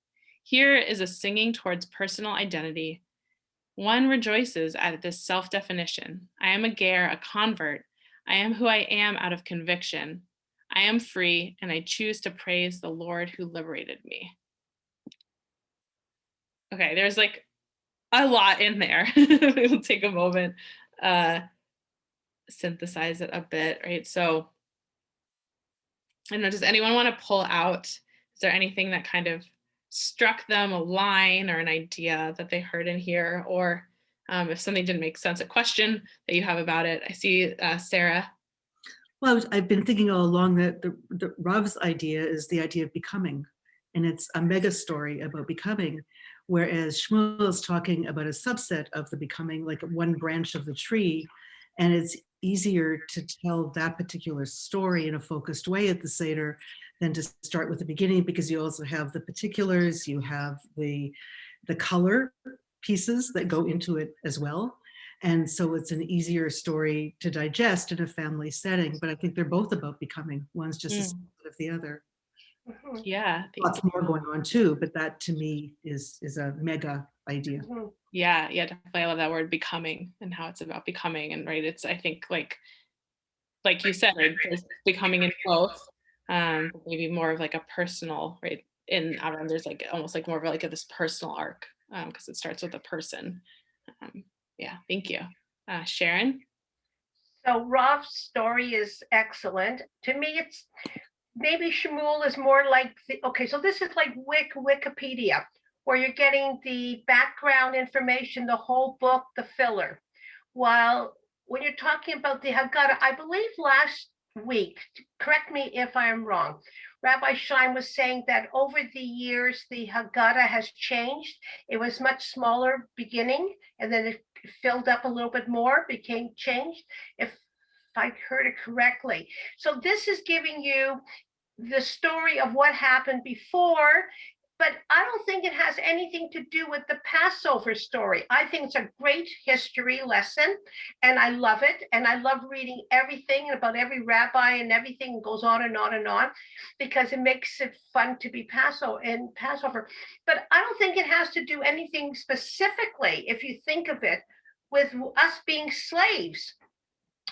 Here is a singing towards personal identity. One rejoices at this self-definition. I am a ger, a convert. I am who I am out of conviction. I am free, and I choose to praise the Lord who liberated me. Okay, there's like a lot in there. We'll take a moment, synthesize it a bit, right? So, I don't know, does anyone want to pull out? Is there anything that kind of struck them, a line or an idea that they heard in here? Or if something didn't make sense, a question that you have about it? I see Sarah. Well, I've been thinking all along that the Rav's idea is the idea of becoming, and it's a mega story about becoming, whereas Shmuel is talking about a subset of the becoming, like one branch of the tree, and it's easier to tell that particular story in a focused way at the Seder than to start with the beginning, because you also have the particulars, you have the color pieces that go into it as well. And so it's an easier story to digest in a family setting, but I think they're both about becoming. One's just a subset of the other. Mhm, Yeah. Lots more going on too, but that to me is a mega idea. mhm. Yeah, definitely. I love that word becoming and how it's about becoming. And right, it's, I think like you said, right, there's becoming in both, maybe more of like a personal, right? In Avram, there's like almost like more of like this personal arc, because it starts with a person. Yeah, thank you. Sharon? So Rav's story is excellent. To me, it's maybe Shmuel is more like okay, so this is like Wikipedia, where you're getting the background information, the whole book, the filler. While when you're talking about the Haggadah, I believe last week, correct me if I'm wrong, Rabbi Schein was saying that over the years, the Haggadah has changed. It was much smaller beginning, and then it filled up a little bit more, became changed, if I heard it correctly. So this is giving you the story of what happened before, but I don't think it has anything to do with the Passover story. I think it's a great history lesson, and I love it. And I love reading everything about every rabbi and everything goes on and on and on, because it makes it fun to be Passover. But I don't think it has to do anything specifically, if you think of it, with us being slaves.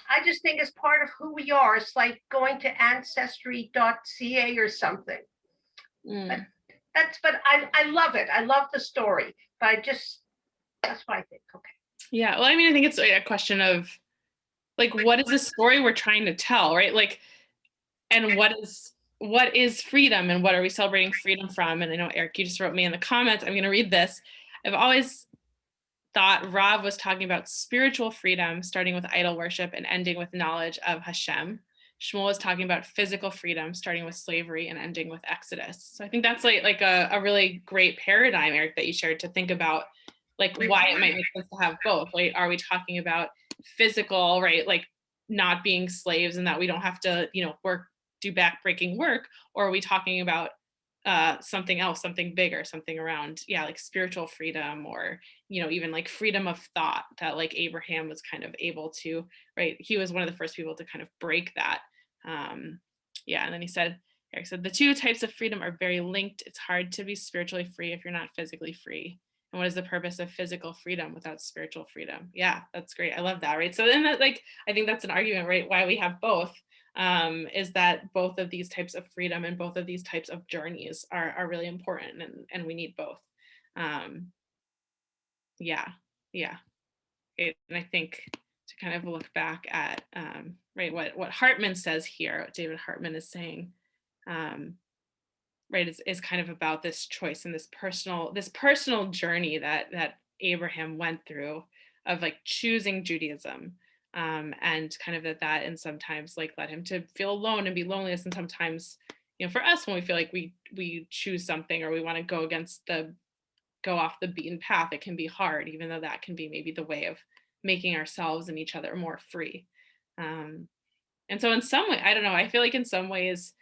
I just think it's part of who we are. It's like going to ancestry.ca or something. But I love it. I love the story. But that's what I think. Okay. Yeah, well, I mean, I think it's a question of like, what is the story we're trying to tell, right? Like, and what is freedom, and what are we celebrating freedom from? And I know, Eric, you just wrote me in the comments. I'm going to read this. I've always thought Rav was talking about spiritual freedom, starting with idol worship and ending with knowledge of Hashem. Shmuel was talking about physical freedom, starting with slavery and ending with Exodus. So I think that's like a really great paradigm, Eric, that you shared, to think about like why it might make sense to have both. Right? Are we talking about physical, right? Like not being slaves and that we don't have to, do back-breaking work, or are we talking about something else, something bigger, something around, like spiritual freedom, or, even like freedom of thought that like Abraham was kind of able to, right? He was one of the first people to kind of break that. And then he said, Eric said, the two types of freedom are very linked. It's hard to be spiritually free if you're not physically free. And what is the purpose of physical freedom without spiritual freedom? Yeah, that's great. I love that, right? So then that, like, I think that's an argument, right? Why we have both, is that both of these types of freedom and both of these types of journeys are really important, and we need both. Yeah, yeah. And I think to kind of look back at, right, what Hartman says here, what David Hartman is saying, right, is kind of about this choice and this personal journey that Abraham went through of like choosing Judaism, and kind of that and sometimes like led him to feel alone and be loneliness, and sometimes, for us, when we feel like we choose something or we want to go off the beaten path, it can be hard, even though that can be maybe the way of making ourselves and each other more free. And so in some way, I don't know, I feel like in some ways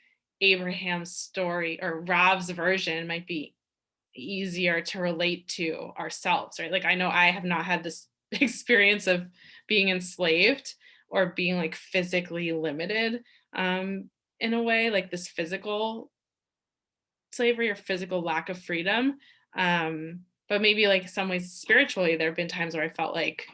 Abraham's story or Rav's version might be easier to relate to ourselves, right? Like, I know I have not had this experience of being enslaved or being like physically limited, in a way, like this physical slavery or physical lack of freedom. But maybe like some ways spiritually, there have been times where I felt like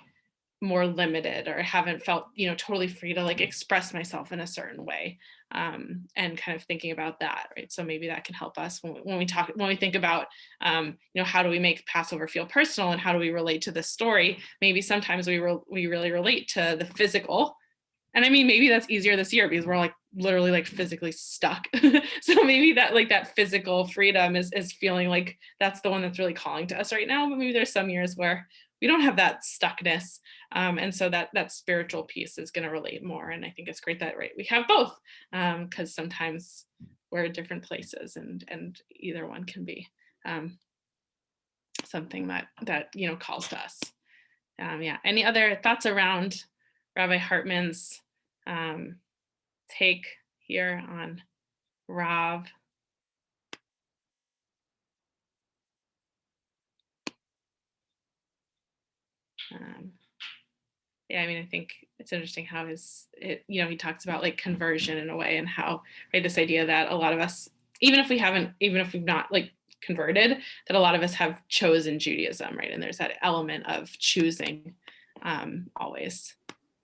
more limited or haven't felt, totally free to like express myself in a certain way, and kind of thinking about that, right? So maybe that can help us when we think about, how do we make Passover feel personal and how do we relate to this story? Maybe sometimes we really relate to the physical. And I mean, maybe that's easier this year because we're like literally like physically stuck. So maybe that like that physical freedom is feeling like that's the one that's really calling to us right now. But maybe there's some years where we don't have that stuckness. And so that spiritual piece is going to relate more. And I think it's great that, right, we have both, because sometimes we're at different places and either one can be something that calls to us. Yeah. Any other thoughts around Rabbi Hartman's take here on Rav? Yeah, I mean, I think it's interesting how he talks about like conversion in a way, and how, right, this idea that a lot of us, even if we've not like converted, that a lot of us have chosen Judaism, right? And there's that element of choosing, always.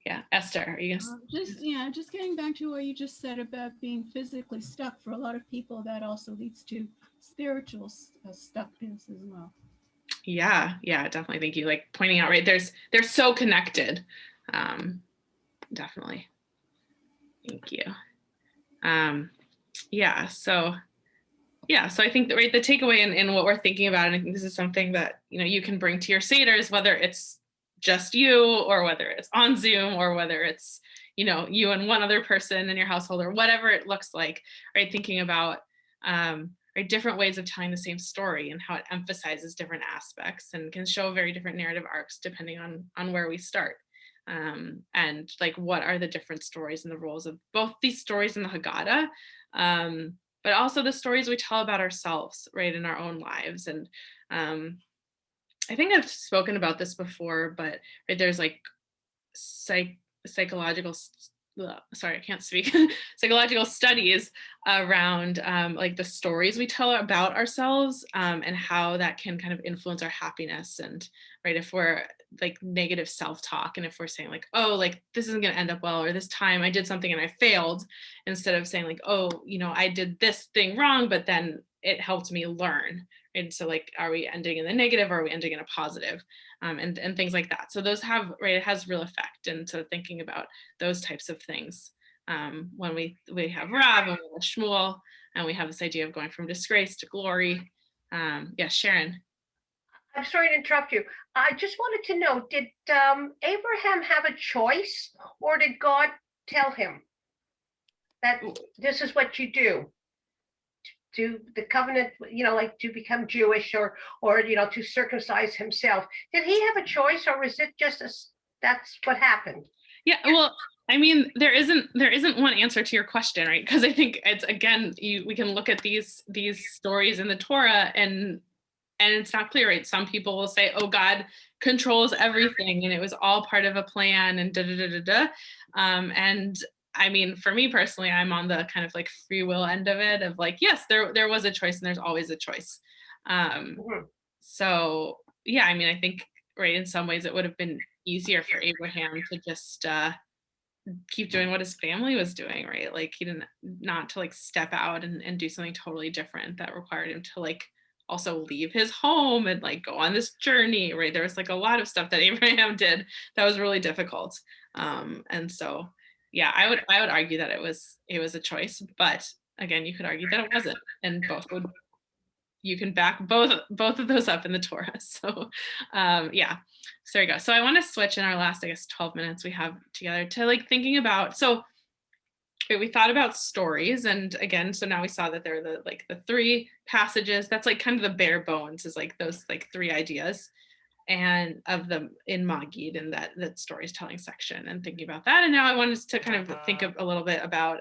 Yeah, Esther, are you gonna... just getting back to what you just said about being physically stuck. For a lot of people, that also leads to spiritual stuckness as well. Yeah, definitely. Thank you. Like pointing out, right, they're so connected. Definitely. Thank you. So I think that, right, the takeaway in what we're thinking about, and I think this is something that you can bring to your seders, whether it's just you or whether it's on Zoom or whether it's you and one other person in your household or whatever it looks like, right? Thinking about right, different ways of telling the same story and how it emphasizes different aspects and can show very different narrative arcs depending on where we start, and like what are the different stories and the roles of both these stories in the Haggadah, but also the stories we tell about ourselves, right, in our own lives. And I think I've spoken about this before, but right, there's like psychological studies around like the stories we tell about ourselves, and how that can kind of influence our happiness. And right, if we're like negative self-talk, and if we're saying like, oh, like this isn't going to end up well, or this time I did something and I failed, instead of saying like, oh, I did this thing wrong, but then it helped me learn. And so like, are we ending in the negative or are we ending in a positive, and things like that. So those have, right, it has real effect. And so thinking about those types of things, when we have Rav and we have Shmuel, and we have this idea of going from disgrace to glory. Yeah, Sharon. I'm sorry to interrupt you. I just wanted to know, did Abraham have a choice, or did God tell him that this is what you do the covenant, like to become Jewish or to circumcise himself? Did he have a choice, or is it just that's what happened? Yeah, well, I mean, there isn't one answer to your question, right? Because I think it's, again, we can look at these stories in the Torah and it's not clear, right? Some people will say, oh, God controls everything and it was all part of a plan and da da da da da. And I mean, for me personally, I'm on the kind of like free will end of it, of like, yes, there was a choice and there's always a choice. Mhm. So yeah, I mean, I think, right, in some ways it would have been easier for Abraham to just keep doing what his family was doing, right? Like he didn't, not to like step out and do something totally different that required him to like also leave his home and like go on this journey, right? There was like a lot of stuff that Abraham did that was really difficult. And so yeah, I would argue that it was a choice, but again, you could argue that it wasn't, and both would, you can back both of those up in the Torah. So yeah, so there you go. So I want to switch in our last, I guess, 12 minutes we have together to like thinking about, so we thought about stories, and again, so now we saw that there are the like the three passages, that's like kind of the bare bones, is like those like three ideas and of them in Magid, in that storytelling section, and thinking about that. And now I wanted us to kind of think of a little bit about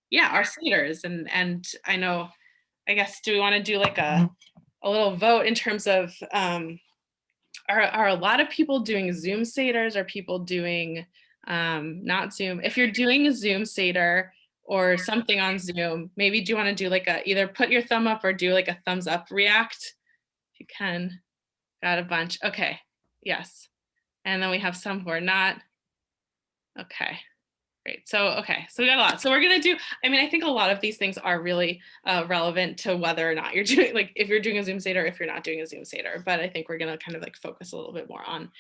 yeah, our seders. And I know, I guess, do we want to do like a little vote in terms of are a lot of people doing Zoom seders? Are people doing not Zoom? If you're doing a Zoom seder or something on Zoom, maybe do you want to do like a, either put your thumb up or do like a thumbs up react if you can. Got a bunch. Okay. Yes. And then we have some who are not. Okay. Great. So, okay. So we got a lot. So we're going to do, I mean, I think a lot of these things are really relevant to whether or not you're doing, like if you're doing a Zoom Seder, if you're not doing a Zoom Seder, but I think we're going to kind of like focus a little bit more on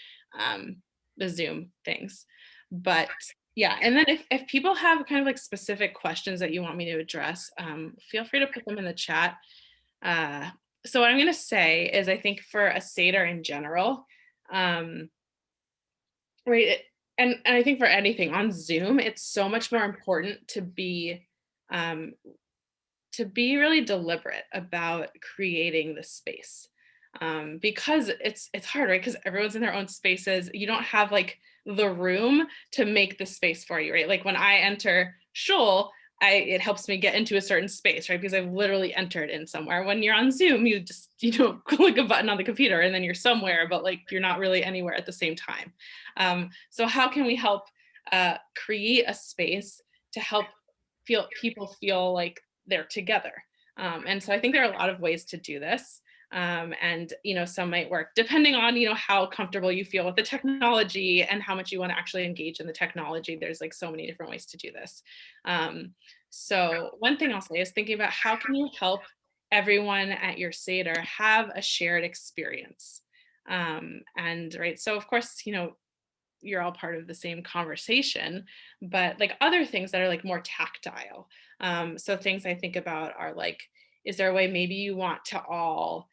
the Zoom things. But yeah. And then if people have kind of like specific questions that you want me to address, feel free to put them in the chat. So what I'm going to say is, I think for a Seder in general, right, and I think for anything on Zoom, it's so much more important to be really deliberate about creating the space, because it's hard, right? Because everyone's in their own spaces. You don't have like the room to make the space for you, right? Like when I enter shul, it helps me get into a certain space, right? Because I've literally entered in somewhere. When you're on Zoom, you don't click a button on the computer and then you're somewhere, but like you're not really anywhere at the same time. So how can we help create a space to help people feel like they're together? And so I think there are a lot of ways to do this. And some might work depending on how comfortable you feel with the technology and how much you want to actually engage in the technology. There's like so many different ways to do this. So one thing I'll say is thinking about how can you help everyone at your Seder have a shared experience. And right, so of course you're all part of the same conversation, but like other things that are like more tactile. So things I think about are like, is there a way maybe you want to all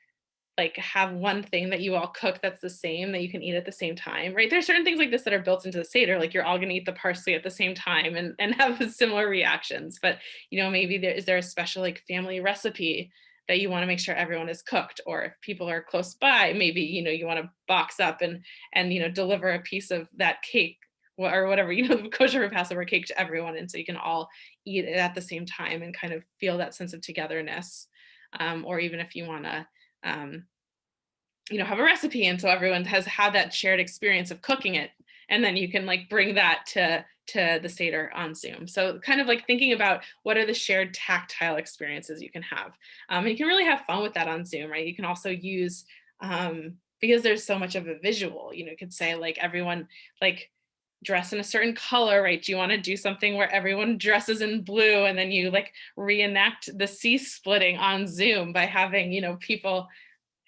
like have one thing that you all cook that's the same, that you can eat at the same time, right? There's certain things like this that are built into the Seder, like you're all gonna eat the parsley at the same time and have similar reactions. But maybe is there a special like family recipe that you want to make sure everyone is cooked? Or if people are close by, maybe you want to box up and deliver a piece of that cake or whatever, the kosher or Passover cake to everyone, and so you can all eat it at the same time and kind of feel that sense of togetherness. Or even if you want to have a recipe, and so everyone has had that shared experience of cooking it, and then you can like bring that to the Seder on Zoom. So kind of like thinking about what are the shared tactile experiences you can have. And you can really have fun with that on Zoom, right? You can also use, because there's so much of a visual, you could say like everyone like dress in a certain color, right? Do you want to do something where everyone dresses in blue and then you like reenact the sea splitting on Zoom by having, people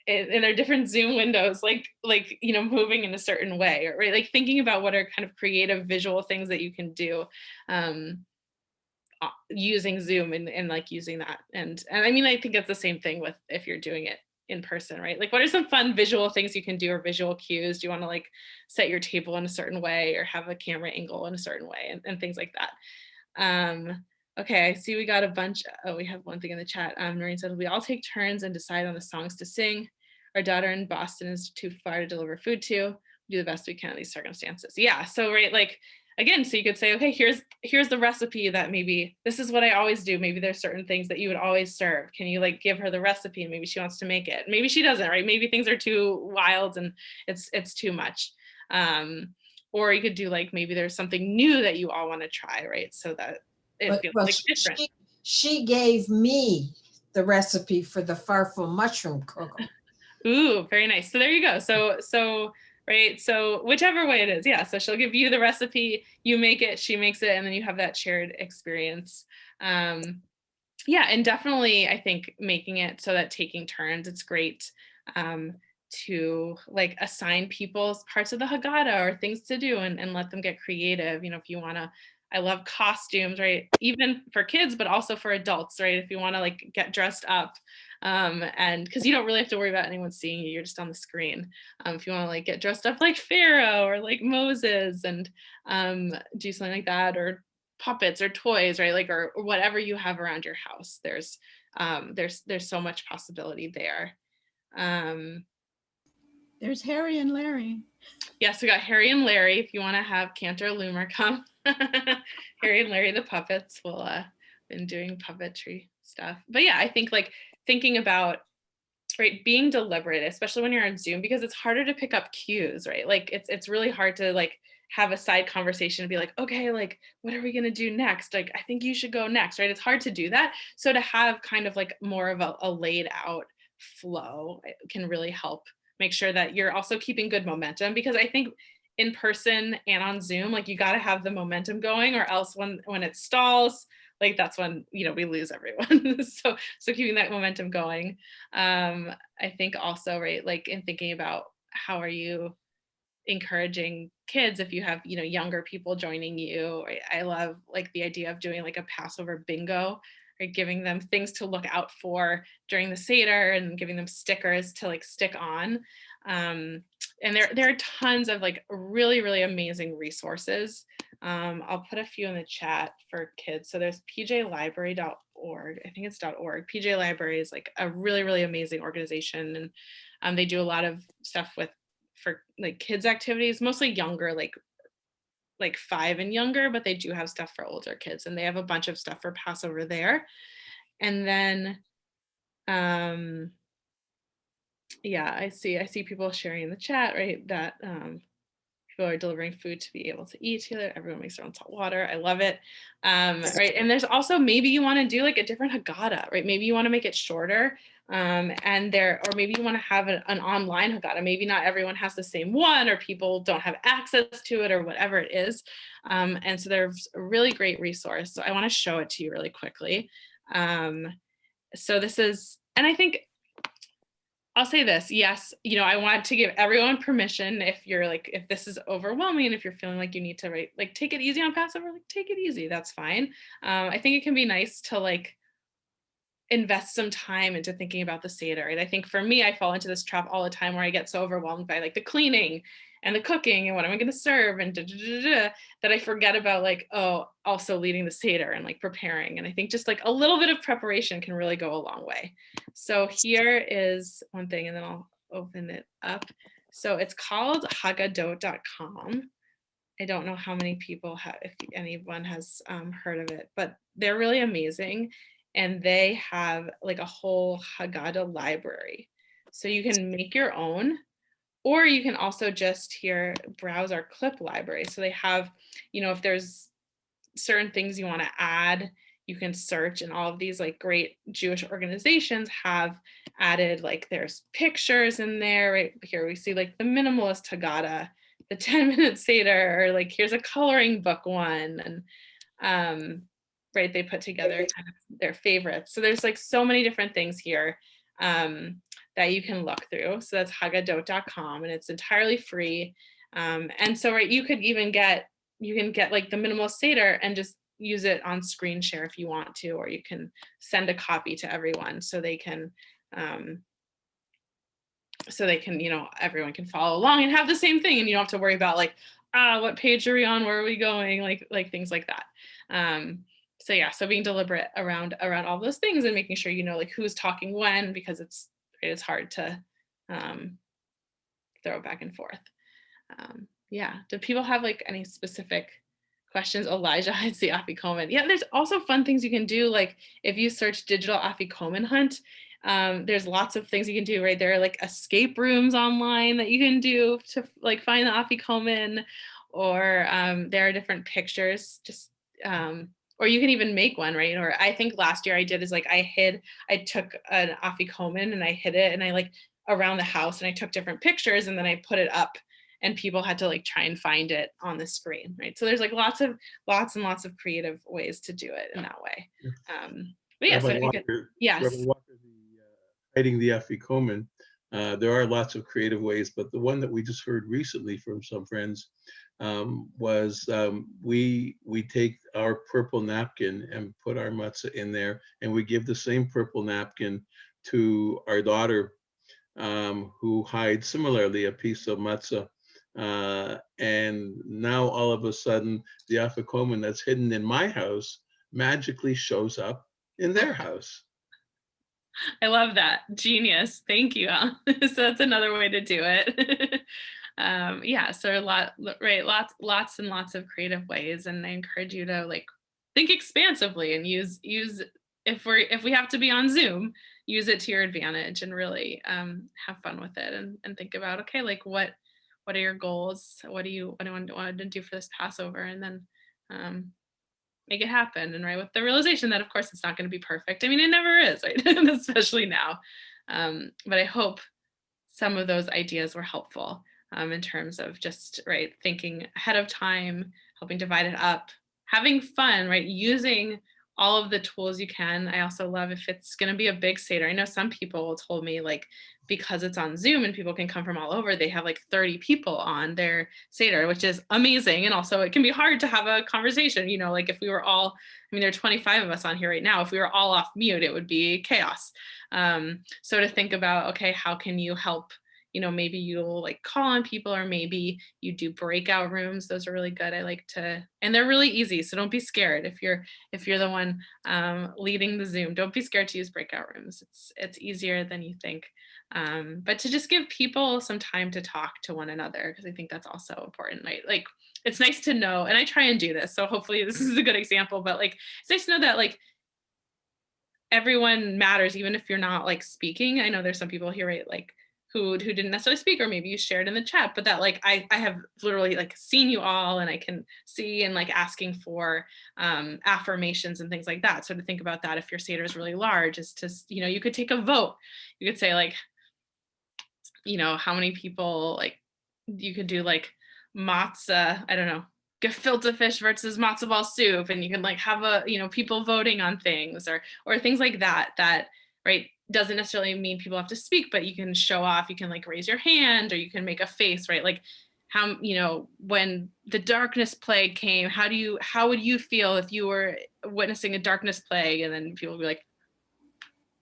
in their different Zoom windows, like moving in a certain way, right? Like thinking about what are kind of creative visual things that you can do using Zoom and like using that. And I mean, I think it's the same thing with if you're doing it in person, right? Like what are some fun visual things you can do, or visual cues? Do you want to like set your table in a certain way or have a camera angle in a certain way and things like that? Okay, I see we got a bunch. Oh, we have one thing in the chat. Noreen said, we all take turns and decide on the songs to sing. Our daughter in Boston is too far to deliver food to. We do the best we can in these circumstances. Yeah, so right, like again, so you could say, okay, here's the recipe that maybe this is what I always do. Maybe there's certain things that you would always serve. Can you like give her the recipe? Maybe she wants to make it. Maybe she doesn't, right? Maybe things are too wild and it's too much. or you could do like, maybe there's something new that you all want to try, right? So that it feels like different. She gave me the recipe for the farfalle mushroom cocoa. Ooh, very nice. So there you go. So right. So whichever way it is. Yeah. So she'll give you the recipe, you make it, she makes it, and then you have that shared experience. Yeah. And definitely, I think making it so that taking turns, it's great to like assign people's parts of the hagaddah or things to do, and let them get creative. You know, if you want to, I love costumes, right? Even for kids, but also for adults, right? If you want to like get dressed up, and because you don't really have to worry about anyone seeing you, you're just on the screen. If you want to like get dressed up like Pharaoh or like Moses, and do something like that, or puppets or toys, right? Like, or whatever you have around your house. There's so much possibility there. There's Harry and Larry. Yes, we got Harry and Larry. If you want to have Cantor Loomer come, Harry and Larry the puppets will been doing puppetry stuff. But yeah, I think like thinking about, right, being deliberate, especially when you're on Zoom, because it's harder to pick up cues, right? Like it's really hard to like have a side conversation and be like, okay, like what are we gonna do next? Like I think you should go next, right? It's hard to do that. So to have kind of like more of a laid out flow can really help make sure that you're also keeping good momentum, because I think in person and on Zoom, like you got to have the momentum going, or else when it stalls, like that's when, you know, we lose everyone. So keeping that momentum going. I think also, right, like in thinking about how are you encouraging kids if you have, you know, younger people joining you. I love like the idea of doing like a Passover bingo, right? Giving them things to look out for during the Seder and giving them stickers to like stick on. And there are tons of like really, really amazing resources. I'll put a few in the chat for kids. So there's pjlibrary.org. I think it's .org. PJ Library is like a really, really amazing organization. And they do a lot of stuff for like kids activities, mostly younger, like 5 and younger, but they do have stuff for older kids, and they have a bunch of stuff for Passover there. And then yeah, I see people sharing in the chat, right, that people are delivering food to be able to eat together. Everyone makes their own salt water. I love it. Right. And there's also, maybe you want to do like a different hagaddah, right? Maybe you want to make it shorter. Or maybe you want to have an online hagaddah. Maybe not everyone has the same one, or people don't have access to it, or whatever it is. And so there's a really great resource. So I want to show it to you really quickly. So this is, and I think I'll say this, yes, you know, I want to give everyone permission, if you're like, if this is overwhelming and if you're feeling like you need to like take it easy on Passover, like take it easy, that's fine. I think it can be nice to like invest some time into thinking about the Seder, right? I think for me, I fall into this trap all the time where I get so overwhelmed by like the cleaning and the cooking and what am I going to serve and that I forget about like, oh, also leading the Seder and like preparing. And I think just like a little bit of preparation can really go a long way. So here is one thing, and then I'll open it up. So it's called hagaddah.com. I don't know how many people have, if anyone has heard of it, but they're really amazing. And they have like a whole hagaddah library. So you can make your own, or you can also just here browse our clip library. So they have, you know, if there's certain things you want to add, you can search, and all of these like great Jewish organizations have added, like there's pictures in there, right here we see like the minimalist hagaddah, the 10-minute Seder, or like here's a coloring book one, and right, they put together kind of their favorites. So there's like so many different things here that you can look through. So that's hagaddah.com, and it's entirely free. And so, right, you can get like the minimalist Seder and just use it on screen share if you want to, or you can send a copy to everyone so they can, you know, everyone can follow along and have the same thing, and you don't have to worry about like, what page are we on, where are we going, like things like that. So yeah, so being deliberate around all those things and making sure you know like who's talking when, because it's hard to throw it back and forth. Yeah, do people have like any specific questions? Elijah hides the afikomen. Yeah, there's also fun things you can do, like if you search digital afikomen hunt, there's lots of things you can do, right? There are like escape rooms online that you can do to like find the afikomen, or there are different pictures, just or you can even make one, right? Or I think last year I did is like I took an afikoman and I hid it, and I like around the house, and I took different pictures, and then I put it up, and people had to like try and find it on the screen, right? So there's like lots and lots of creative ways to do it in that way. But yeah, so I think yes. Rabbi Walker, hiding the afikoman, there are lots of creative ways, but the one that we just heard recently from some friends was we take our purple napkin and put our matzah in there, and we give the same purple napkin to our daughter, who hides similarly a piece of matzah. And now all of a sudden, the afikoman that's hidden in my house magically shows up in their house. I love that. Genius. Thank you, Al. So that's another way to do it. Yeah, so lots and lots of creative ways, and I encourage you to like think expansively and use if we have to be on Zoom, use it to your advantage, and really have fun with it, and think about, okay, like what are your goals? What do you want to do for this Passover? And then make it happen. And right, with the realization that of course it's not going to be perfect. I mean, it never is, right? Especially now. But I hope some of those ideas were helpful in terms of just right thinking ahead of time, helping divide it up, having fun, right? Using all of the tools you can. I also love if it's going to be a big Seder. I know some people told me like, because it's on Zoom and people can come from all over, they have like 30 people on their Seder, which is amazing. And also it can be hard to have a conversation, you know, like if we were all, I mean, there are 25 of us on here right now. If we were all off mute, it would be chaos. So to think about, okay, how can you help? You know, maybe you'll like call on people, or maybe you do breakout rooms. Those are really good. I like to, and they're really easy. So don't be scared if you're the one leading the Zoom. Don't be scared to use breakout rooms. It's easier than you think. But to just give people some time to talk to one another, because I think that's also important, right? Like it's nice to know, and I try and do this. So hopefully this is a good example. But like it's nice to know that like everyone matters, even if you're not like speaking. I know there's some people here, right? Like who didn't necessarily speak, or maybe you shared in the chat, but that like I have literally like seen you all, and I can see, and like asking for affirmations and things like that. So to think about that, if your Seder is really large, is to, you know, you could take a vote. You could say like, you know, how many people, like you could do like matzah, I don't know, gefilte fish versus matzo ball soup, and you can like have a, you know, people voting on things, or things like that right, doesn't necessarily mean people have to speak, but you can show off, you can like raise your hand, or you can make a face, right? Like how, you know, when the darkness plague came, how would you feel if you were witnessing a darkness plague? And then people would be like,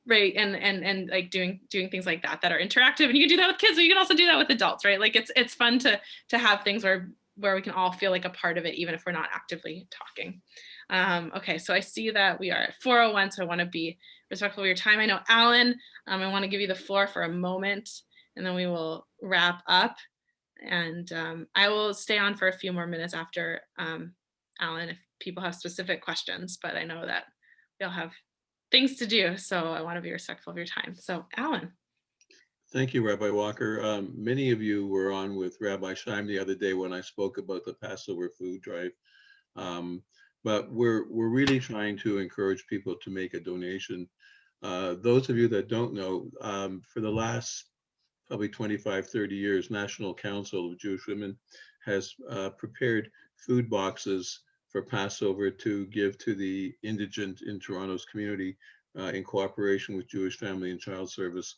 right, and like doing things like that are interactive, and you can do that with kids, but you can also do that with adults, right? Like it's fun to have things where we can all feel like a part of it, even if we're not actively talking. Okay, so I see that we are at 4:01, so I want to be respectful of your time. I know, Alan, I want to give you the floor for a moment, and then we will wrap up. And I will stay on for a few more minutes after Alan, if people have specific questions, but I know that we all have things to do, so I want to be respectful of your time. So Alan. Thank you, Rabbi Walker. Many of you were on with Rabbi Scheim the other day when I spoke about the Passover food drive. But we're really trying to encourage people to make a donation. Those of you that don't know, for the last probably 25, 30 years, National Council of Jewish Women has prepared food boxes for Passover to give to the indigent in Toronto's community in cooperation with Jewish Family and Child Service.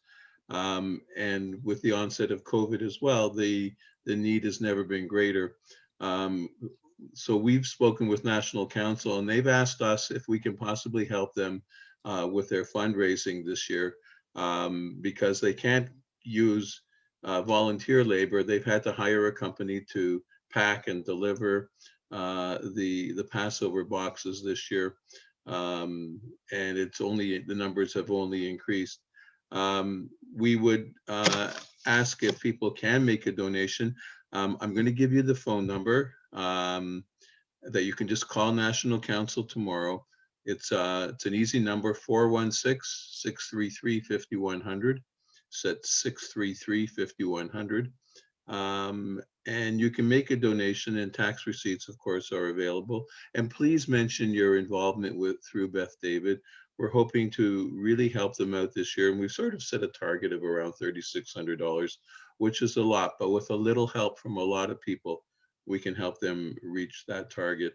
And with the onset of COVID as well, the need has never been greater. So we've spoken with National Council, and they've asked us if we can possibly help them with their fundraising this year, because they can't use volunteer labor. They've had to hire a company to pack and deliver the Passover boxes this year, and it's only, the numbers have only increased. We would ask if people can make a donation. I'm going to give you the phone number that you can just call National Council tomorrow. It's an easy number, 416-633-5100. So it's 633-5100. And you can make a donation, and tax receipts, of course, are available. And please mention your involvement through Beth David. We're hoping to really help them out this year. And we've sort of set a target of around $3,600, which is a lot, but with a little help from a lot of people, we can help them reach that target.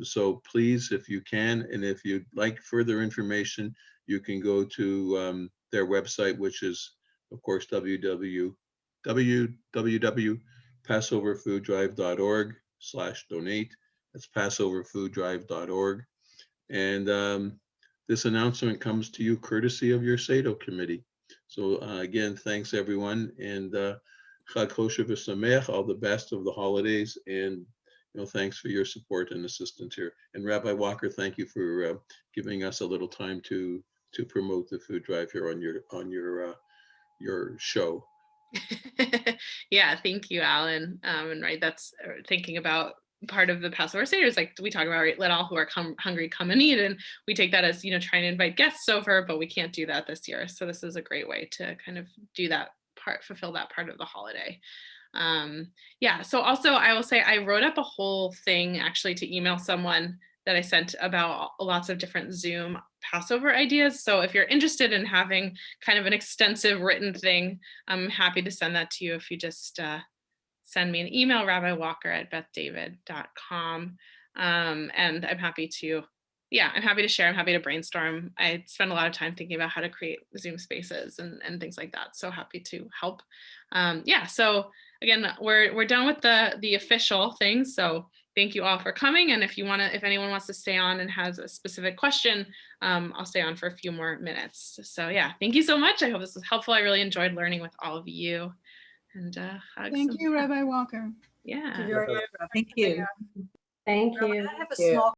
So please, if you can, and if you'd like further information, you can go to their website, which is, of course, www.passoverfooddrive.org/donate. That's passoverfooddrive.org. And this announcement comes to you courtesy of your SADO committee. So again, thanks everyone, and Chag Kosher v'Sameach, all the best of the holidays, and thanks for your support and assistance here. And Rabbi Walker, thank you for giving us a little time to promote the food drive here on your show. Yeah, thank you, Alan. And right, that's thinking about part of the Passover seders, like we talk about, right, let all who are hungry come and eat, and we take that as trying to invite guests over, but we can't do that this year. So this is a great way to kind of do that part, fulfill that part of the holiday. Yeah, so also I will say I wrote up a whole thing actually to email someone that I sent about lots of different Zoom Passover ideas. So if you're interested in having kind of an extensive written thing, I'm happy to send that to you if you just send me an email, rabbiwalker@bethdavid.com. And I'm happy to, I'm happy to share. I'm happy to brainstorm. I spend a lot of time thinking about how to create Zoom spaces and things like that. So happy to help. So again, we're done with the official things. So thank you all for coming. And if anyone wants to stay on and has a specific question, I'll stay on for a few more minutes. So yeah, thank you so much. I hope this was helpful. I really enjoyed learning with all of you. And thank you, Rabbi Walker. Yeah. Thank you. Thank you. I have a small